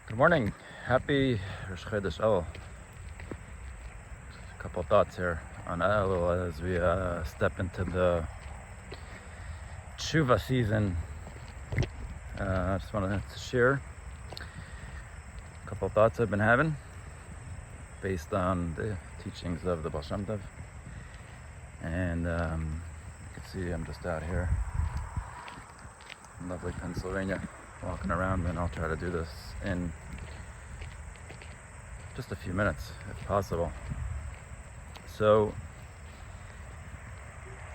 Good morning. Happy Rosh Chodesh El. A couple thoughts here on El as we step into the Teshuvah season. I just wanted to share a couple thoughts I've been having based on the teachings of the Baal Shemtov. And you can see I'm just out here in lovely Pennsylvania walking around, and I'll try to do this in just a few minutes if possible. So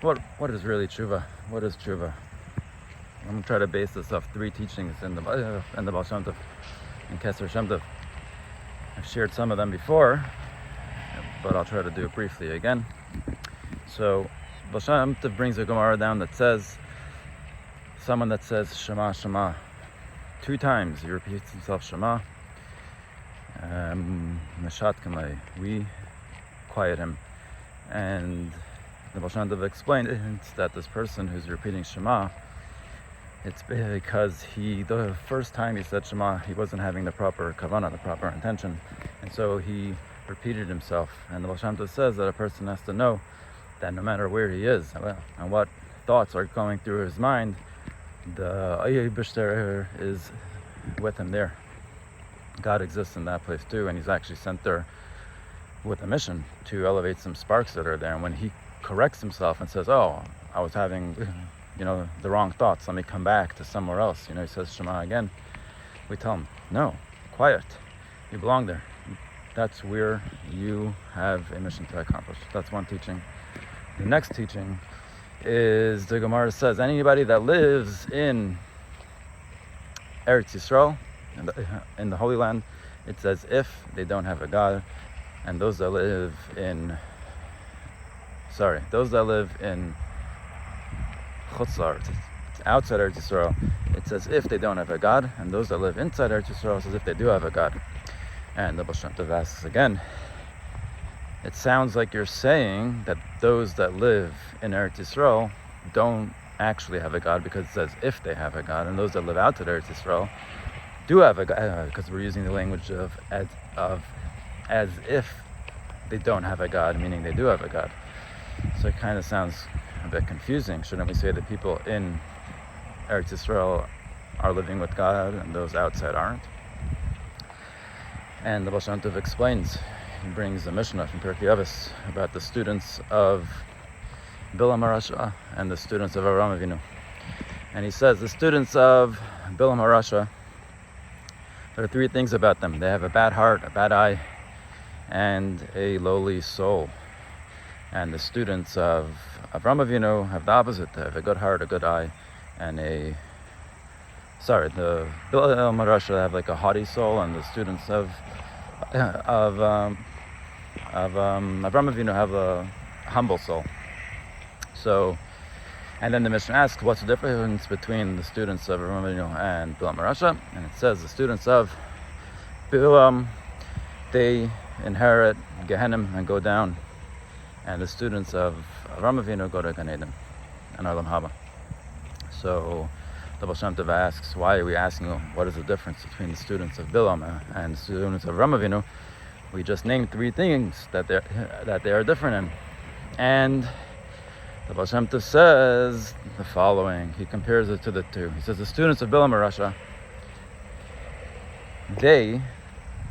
what is really Teshuvah? What is Teshuvah? I'm going to try to base this off three teachings in the Baal Shemtov and Kesser Shemtov. I've shared some of them before, but I'll try to do it briefly again. So Baal Shemtov brings a Gemara down that says, someone that says Shema, Shema 2 times, he repeats himself Shema, we quiet him. And the Baal Shemtov explained that this person who's repeating Shema, it's because the first time he said Shema, he wasn't having the proper kavanah, the proper intention, and so he repeated himself. And the Baal Shemtov says that a person has to know that no matter where he is and what thoughts are going through his mind, the Eibishter is with him there. God exists in that place too, and he's actually sent there with a mission to elevate some sparks that are there. And when he corrects himself and says, oh, I was having the wrong thoughts, let me come back to somewhere else, he says Shema again, we tell him, no, quiet, you belong there. That's where you have a mission to accomplish. That's one teaching. The next teaching is, the Gemara says, anybody that lives in Eretz Yisrael, in the Holy Land, it's as if they don't have a God. And those that live in Chutzlar, outside Eretz Yisrael, it's as if they don't have a God. And those that live inside Eretz Yisrael, it's as if they do have a God. And the Baal Shemtov asks again, it sounds like you're saying that those that live in Eretz Yisrael don't actually have a God, because it says if they have a God, and those that live outside Eretz Yisrael do have a God, because we're using the language of as if they don't have a God, meaning they do have a God. So it kind of sounds a bit confusing. Shouldn't we say that people in Eretz Yisrael are living with God and those outside aren't? And the Baal Shemtov explains, he brings a Mishnah from Pirkei Avos about the students of Bilam HaRasha and the students of Avraham Avinu. And he says the students of Bilam HaRasha, there are 3 things about them. They have a bad heart, a bad eye, and a lowly soul. And the students of Avraham Avinu have the opposite. They have a good heart, a good eye, and the Bilam HaRasha have like a haughty soul, and the students of Avraham Avinu have a humble soul. So, and then the Mishnah asks, what's the difference between the students of Avraham Avinu and Bilam HaRasha? And it says the students of Bilam, they inherit Gehenna and go down, and the students of Avraham Avinu go to Gan Eden and Olam Haba. So the Baal Shemtov asks, why are we asking what is the difference between the students of Bilam and the students of Avraham Avinu? We just named 3 things that they are different in. And the Baal Shemtov says the following. He compares it to the 2. He says the students of Bilam HaRasha, they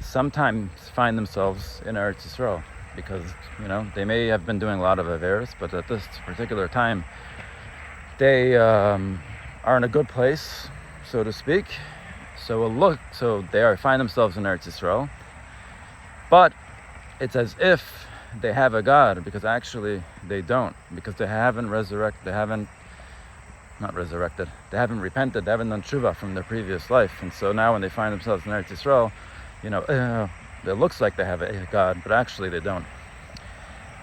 sometimes find themselves in Eretz Yisrael because, they may have been doing a lot of Averis, but at this particular time, they are in a good place, so to speak. So they find themselves in Eretz Yisrael, but it's as if they have a God, because actually they don't, because they haven't repented, they haven't done Teshuvah from their previous life. And so now when they find themselves in Eretz Yisrael, it looks like they have a God, but actually they don't.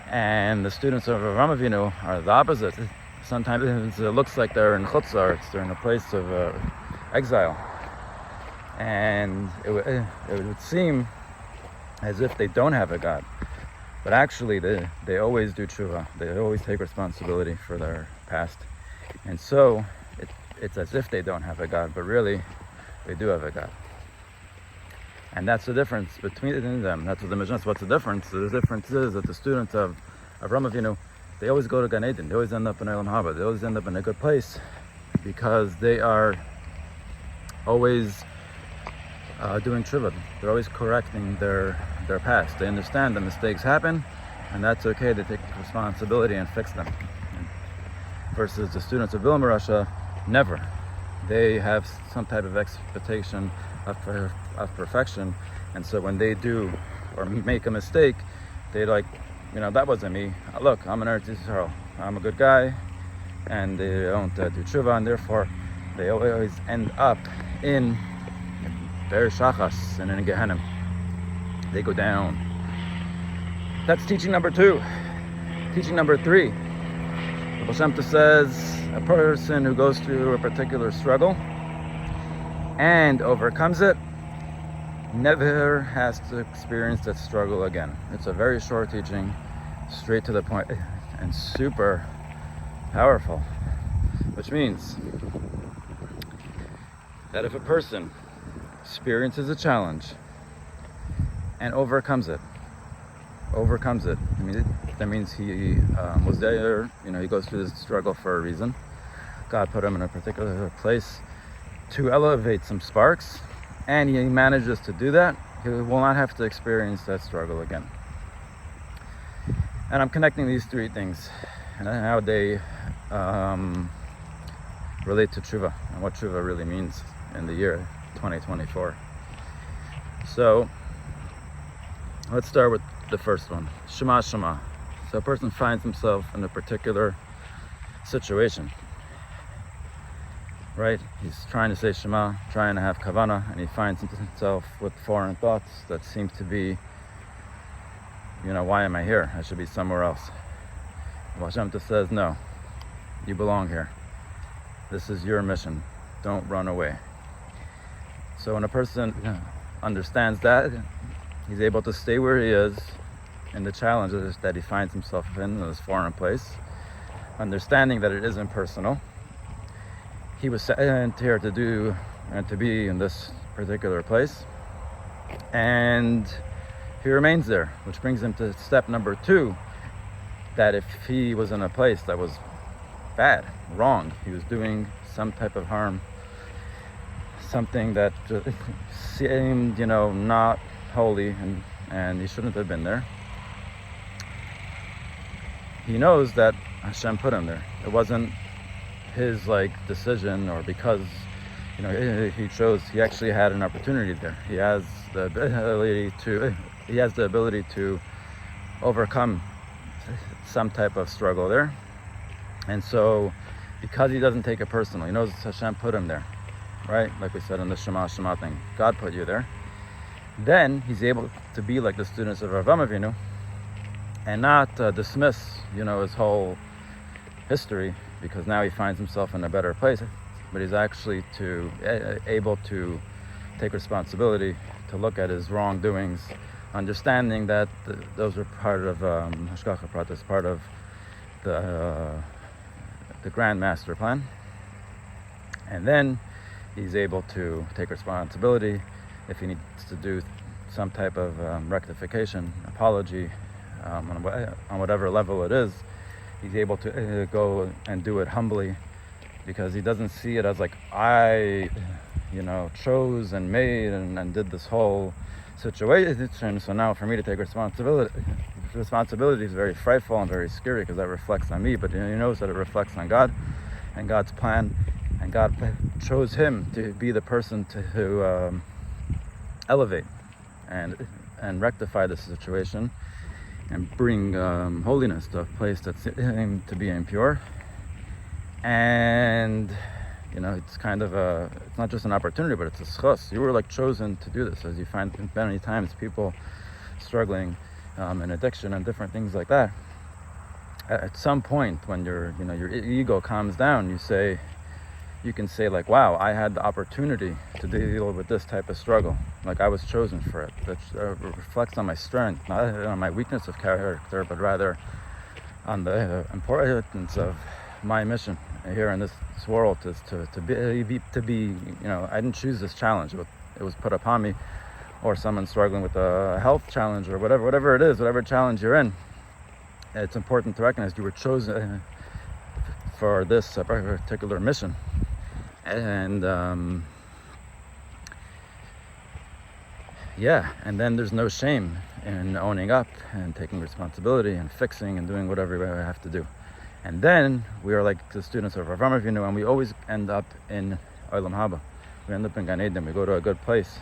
And the students of Avraham Avinu are the opposite. Sometimes it looks like they're in Chutzlar, they're in a place of exile. And it would seem as if they don't have a God. But actually, they always do Teshuvah. They always take responsibility for their past. And so, it's as if they don't have a God, but really, they do have a God. And that's the difference between them. That's what the Mishnah. What's the difference? The difference is that the students of Avraham Avinu, they always go to Gan Eden. They always end up in Olam Haba. They always end up in a good place because they are always doing Teshuvah. They're always correcting their past. They understand that mistakes happen, and that's okay. They take responsibility and fix them. Versus the students of Vilna Rasha, never. They have some type of expectation of perfection, and so when they do or make a mistake, they like, that wasn't me. Look, I'm an Eretz Yisrael. I'm a good guy, and they don't do Teshuvah, and therefore they always end up in Ber Shachas and in Gehenna. They go down. That's teaching number 2. Teaching number 3. Baal Shemtov says a person who goes through a particular struggle and overcomes it never has to experience that struggle again. It's a very short teaching, straight to the point, and super powerful. Which means that if a person experiences a challenge and overcomes it, that means he was there, he goes through this struggle for a reason. God put him in a particular place to elevate some sparks, and he manages to do that. He will not have to experience that struggle again. And I'm connecting these 3 things and how they relate to Teshuvah and what Teshuvah really means in the year 2024. So let's start with the first one, Shema Shema. So a person finds himself in a particular situation, right? He's trying to say Shema, trying to have Kavanah, and he finds himself with foreign thoughts that seem to be, why am I here? I should be somewhere else. Baal Shemtov says, no, you belong here. This is your mission. Don't run away. So when a person understands that, he's able to stay where he is in the challenges that he finds himself in this foreign place, understanding that it isn't personal. He was sent here to do and to be in this particular place, and he remains there, which brings him to step number 2, that if he was in a place that was bad, wrong, he was doing some type of harm, something that seemed, not holy, and he shouldn't have been there. He knows that Hashem put him there. It wasn't his decision, or because he chose. He actually had an opportunity there. He has the ability to overcome some type of struggle there. And so because he doesn't take it personal, he knows Hashem put him there, right? Like we said in the Shema Shema thing, God put you there. Then he's able to be like the students of Avraham Avinu and not dismiss, his whole history, because now he finds himself in a better place. But he's actually able to take responsibility, to look at his wrongdoings, understanding that those were part of Hashgacha Pratis, part of the grand master plan. And then he's able to take responsibility if he needs to do some type of rectification, apology, on whatever level it is. He's able to go and do it humbly, because he doesn't see it as I chose and made and did this whole situation. So now for me to take responsibility is very frightful and very scary, because that reflects on me. But he knows that it reflects on God and God's plan, and God chose him to be the person to elevate and rectify the situation and bring holiness to a place that seemed to be impure. And it's kind of it's not just an opportunity, but it's a schus. You were chosen to do this, as you find many times people struggling in addiction and different things like that. At some point, when your ego calms down, you can say wow, I had the opportunity to deal with this type of struggle. I was chosen for it. That reflects on my strength, not on my weakness of character, but rather on the importance of my mission here in this world is to be. I didn't choose this challenge. It was put upon me or someone struggling with a health challenge, or whatever it is, whatever challenge you're in, it's important to recognize you were chosen for this particular mission. And and then there's no shame in owning up and taking responsibility and fixing and doing whatever we have to do. And then we are like the students of Avram Avinu, and we always end up in Olam Haba. We end up in Gan Eden. We go to a good place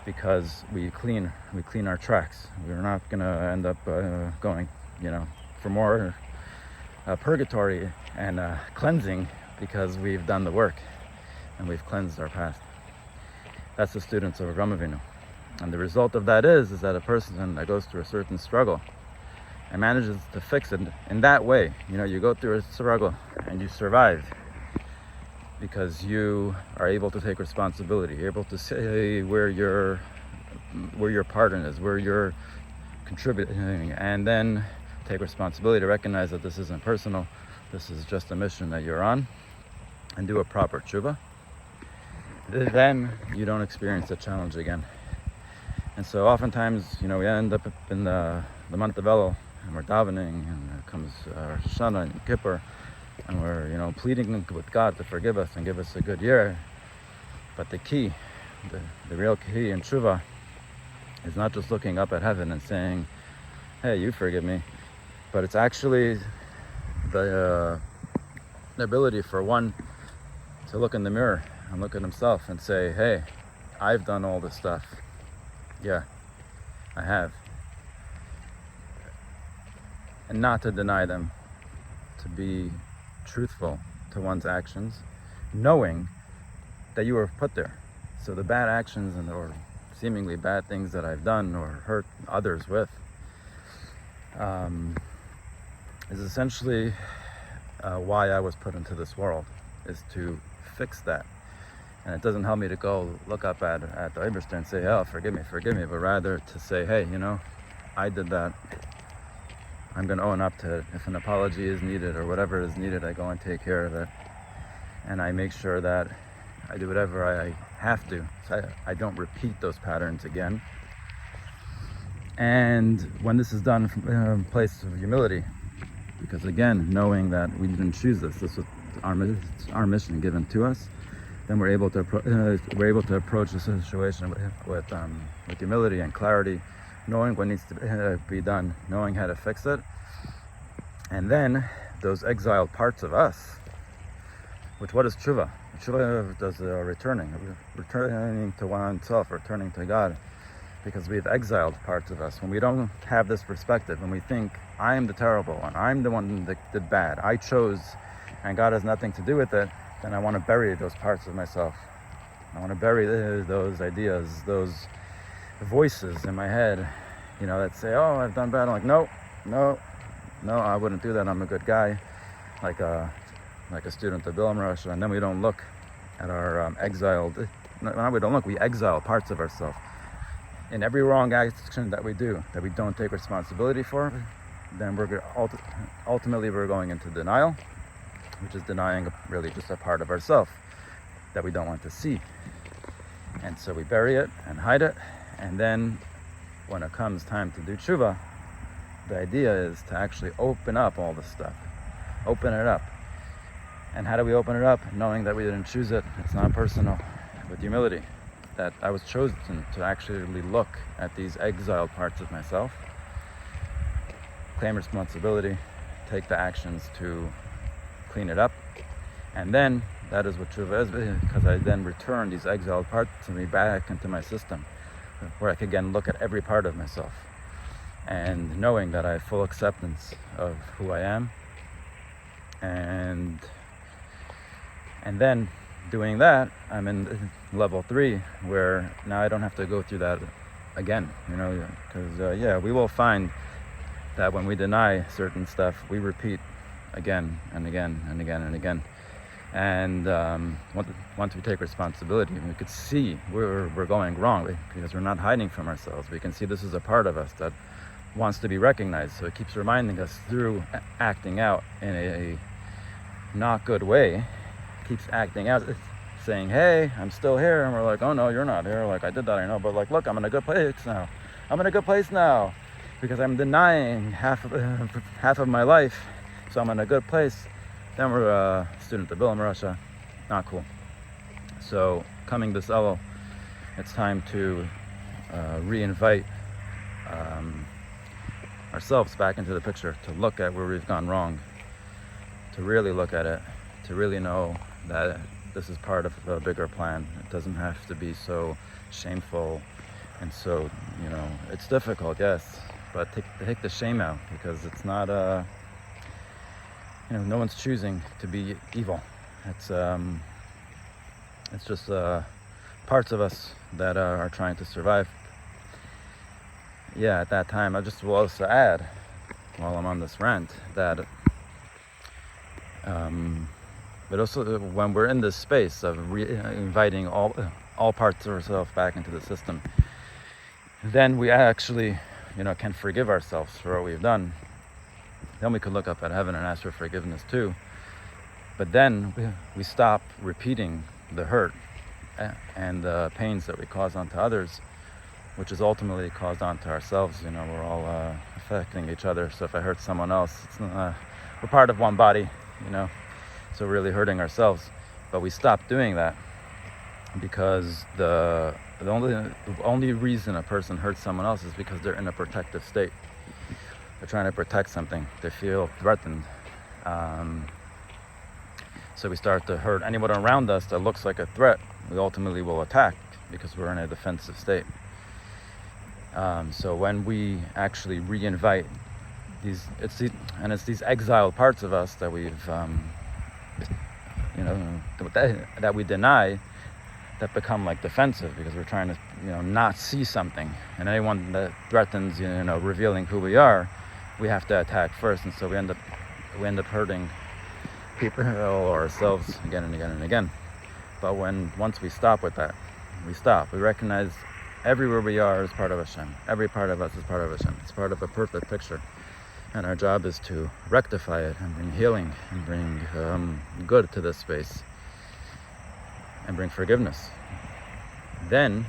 because we clean our tracks. We're not going to end up going, for more purgatory and cleansing, because we've done the work and we've cleansed our past. That's the students of Avram Avinu. And the result of that is that a person that goes through a certain struggle and manages to fix it in that way, you go through a struggle and you survive because you are able to take responsibility. You're able to say where your partner is, where you're contributing, and then take responsibility to recognize that this isn't personal, this is just a mission that you're on, and do a proper teshuvah. Then you don't experience the challenge again. And so oftentimes, we end up in the month of Elul, and we're davening, and it comes Rosh Hashanah and Kippur, and we're pleading with God to forgive us and give us a good year. But the key, the real key in Teshuvah is not just looking up at heaven and saying, hey, you forgive me, but it's actually the ability for one to look in the mirror and look at himself and say, hey, I've done all this stuff. Yeah, I have. And not to deny them, to be truthful to one's actions, knowing that you were put there. So the bad actions or seemingly bad things that I've done or hurt others with is essentially why I was put into this world, is to fix that. And it doesn't help me to go look up at the Eibishter and say, oh, forgive me, but rather to say, hey, I did that. I'm going to own up to it. If an apology is needed or whatever is needed, I go and take care of it. And I make sure that I do whatever I have to, so I don't repeat those patterns again. And when this is done from a place of humility, because again, knowing that we didn't choose this was our mission given to us, then we're able to approach the situation with humility and clarity, knowing what needs to be done, knowing how to fix it. And then those exiled parts of us, which what is Teshuvah? Teshuvah does returning to oneself, returning to God, because we've exiled parts of us. When we don't have this perspective, when we think, I am the terrible one, I'm the one that did bad, I chose, and God has nothing to do with it, then I want to bury those parts of myself. I want to bury those ideas, those voices in my head, that say, oh, I've done bad. I'm like, no, I wouldn't do that. I'm a good guy, like a student of Bilam Rosh. And then we don't look at our exiled. No, we don't look. We exile parts of ourselves in every wrong action that we do, that we don't take responsibility for. Then ultimately we're going into denial, which is denying really just a part of ourselves that we don't want to see. And so we bury it and hide it, and then when it comes time to do teshuvah, the idea is to actually open up all this stuff. Open it up. And how do we open it up? Knowing that we didn't choose it, it's not personal, with humility, that I was chosen to actually look at these exiled parts of myself, claim responsibility, take the actions to clean it up, and then that is what teshuvah is, because I then return these exiled parts of me back into my system, where I can again look at every part of myself, and knowing that I have full acceptance of who I am, and then doing that, I'm in level 3, where now I don't have to go through that again, because we will find that when we deny certain stuff, we repeat again and again and again and again. And once we take responsibility, we could see where we're going wrong, because we're not hiding from ourselves. We can see this is a part of us that wants to be recognized. So it keeps reminding us through acting out in a not good way, keeps acting out saying, hey, I'm still here. And we're like, oh no, you're not here. Like, I did that, I know. But like, look, I'm in a good place now. I'm in a good place now because I'm denying half of my life. So I'm in a good place. Then we're a student of Bilam Russia. Not cool. So coming this Elul, it's time to re-invite ourselves back into the picture, to look at where we've gone wrong, to really look at it, to really know that this is part of a bigger plan. It doesn't have to be so shameful and so, it's difficult, yes, but take the shame out, because it's not no one's choosing to be evil. It's just parts of us that are trying to survive. Yeah, at that time, I just will also add, while I'm on this rant, that but also when we're in this space of inviting all parts of ourselves back into the system, then we actually, can forgive ourselves for what we've done. Then we could look up at heaven and ask for forgiveness too. But then we stop repeating the hurt and the pains that we cause onto others, which is ultimately caused onto ourselves. We're all affecting each other. So if I hurt someone else, we're part of one body, so we're really hurting ourselves. But we stop doing that because the only reason a person hurts someone else is because they're in a protective state. They're trying to protect something. They feel threatened. So we start to hurt anyone around us that looks like a threat. We ultimately will attack because we're in a defensive state. So when we actually re-invite it's these exiled parts of us that we've, that we deny, that become like defensive because we're trying to, not see something. And anyone that threatens, revealing who we are, we have to attack first. And so we end up hurting people or ourselves again and again and again. But once we stop with that, we recognize everywhere we are is part of Hashem. Every part of us is part of Hashem. It's part of a perfect picture. And our job is to rectify it and bring healing and bring good to this space and bring forgiveness. Then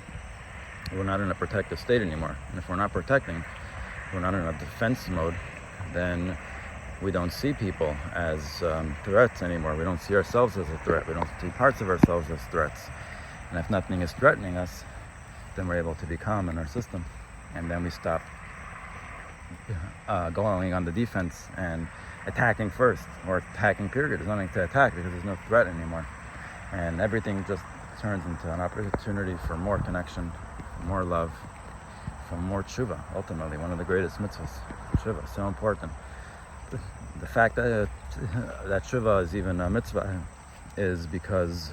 we're not in a protective state anymore. And if we're not protecting, we're not in a defense mode, then we don't see people as threats anymore. We don't see ourselves as a threat. We don't see parts of ourselves as threats. And if nothing is threatening us, then we're able to be calm in our system. And then we stop going on the defense and attacking first, or attacking period. There's nothing to attack because there's no threat anymore. And everything just turns into an opportunity for more connection, for more love, for more Teshuvah. Ultimately, one of the greatest mitzvahs, Teshuvah, so important. The fact that Teshuvah is even a mitzvah is because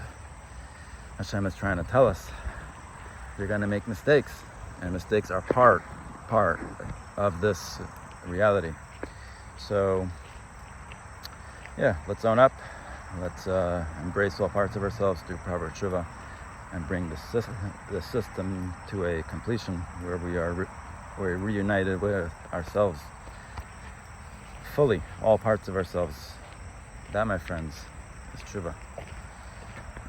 Hashem is trying to tell us you're going to make mistakes, and mistakes are part of this reality. So yeah, let's own up. Let's embrace all parts of ourselves, do proper Teshuvah, and bring the system to a completion where we're reunited with ourselves fully, all parts of ourselves. That, my friends, is Teshuvah.